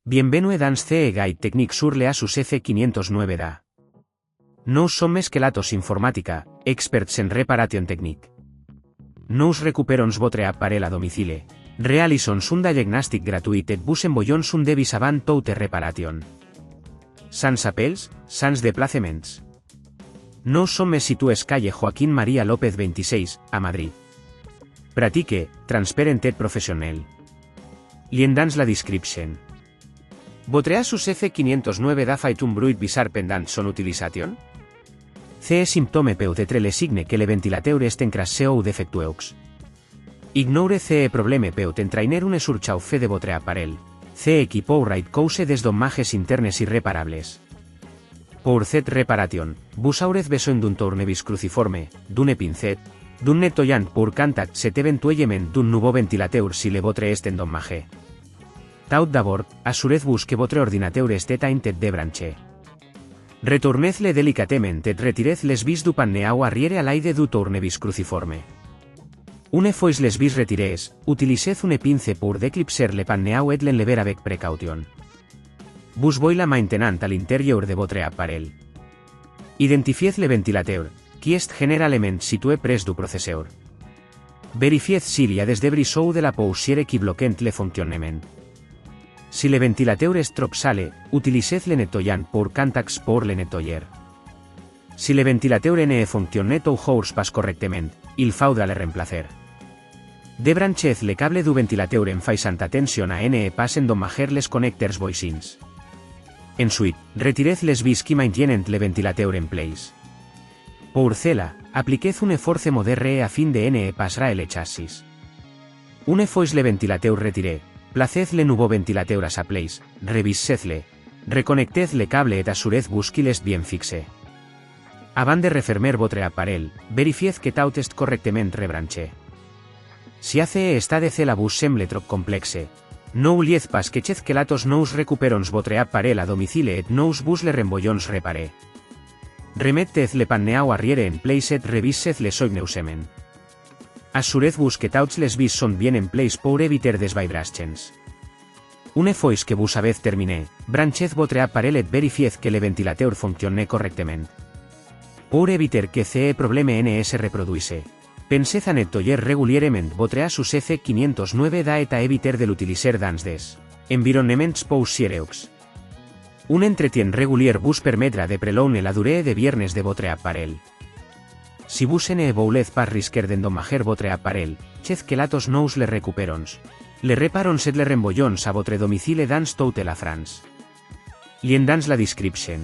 Bienvenue dans ce guide technique sur le Asus F509DA. Nous sommes Kelatos Informática, experts en réparation technique. Nous recuperons votre appareil à domicile. Realisons un diagnostic gratuit et vous envoyons un devis avant toute réparation. Sans appels, sans déplacements. Nous sommes situés calle Joaquín María López 26, a Madrid. Pratique, transparent et professionnel. Lien dans la description. Votre Asus F509DA fait un bruit bizarre pendant son utilisation? Ce symptôme peut être le signe que le ventilateur est encrassé ou défectueux. Ignore ce problème peut entraîner une surchauffe de votre appareil. Ce qui pourrait causer des dommages internes irréparables. Pour cette réparation, vous aurez besoin d'un tournevis cruciforme, d'une pincette, d'un nettoyant pour contact set éventuellement d'un nouveau ventilateur si le vôtre est endommagé. Tout d'abord, assurez-vous que votre ordinateur est éteint et débranché. Retournez-le délicatement et retirez les vis du panneau arrière à l'aide du tournevis cruciforme. Une fois les vis retirées, utilisez une pince pour déclipser le panneau et l'enlever avec précaution. Vous voyez maintenant à l'intérieur de votre appareil. Identifiez le ventilateur, qui est généralement situé près du processeur. Verifiez s'il y a des débris ou de la poussière qui bloquent le fonctionnement. Si le ventilateur est trop sale, utilisez le nettoyant pour contacts pour le nettoyer. Si le ventilateur ne fonctionne ou joue pas correctement, il faudra le remplacer. Débranchez le câble du ventilateur en faisant attention à ne pas endommager les connecteurs voisins. Ensuite, retirez les vis qui maintienen le ventilateur en place. Pour cela, appliquez une force modérée afin de ne pas raer le châssis. Une fois le ventilateur retiré, placez le nouveau ventilateur à sa place, revisez-le, reconnectez le câble et assurez-vous qu'il est bien fixé. Avant de refermer votre appareil, verifiez que tout est correctement rebranché. Si ce estat de cela vous semble trop complexe, n'oubliez pas que chez Kelatos nous recuperons votre appareil à domicile et nous vous le renvoyons réparé. Remettez le panneau arrière en place et revisez le soigneusement. Assurez-vous que toutes les vis sont bien en place pour éviter des vibrations. Une fois que vous avez terminé, branchez votre appareil et verifiez que le ventilateur fonctionne correctement. Pour éviter que ce problème ne se reproduise, pensez à nettoyer régulièrement votre Asus F509DA et à éviter de l'utiliser dans des environnements poussiéreux. Un entretien régulier vous permettra de prolonger la durée de viernes de votre appareil. Si vous ne voulez pas risquer d'endommager votre appareil, chez Kelatos nous le recuperons. Le reparons et le renvoyons a votre domicile dans toute la France. Lien dans la description.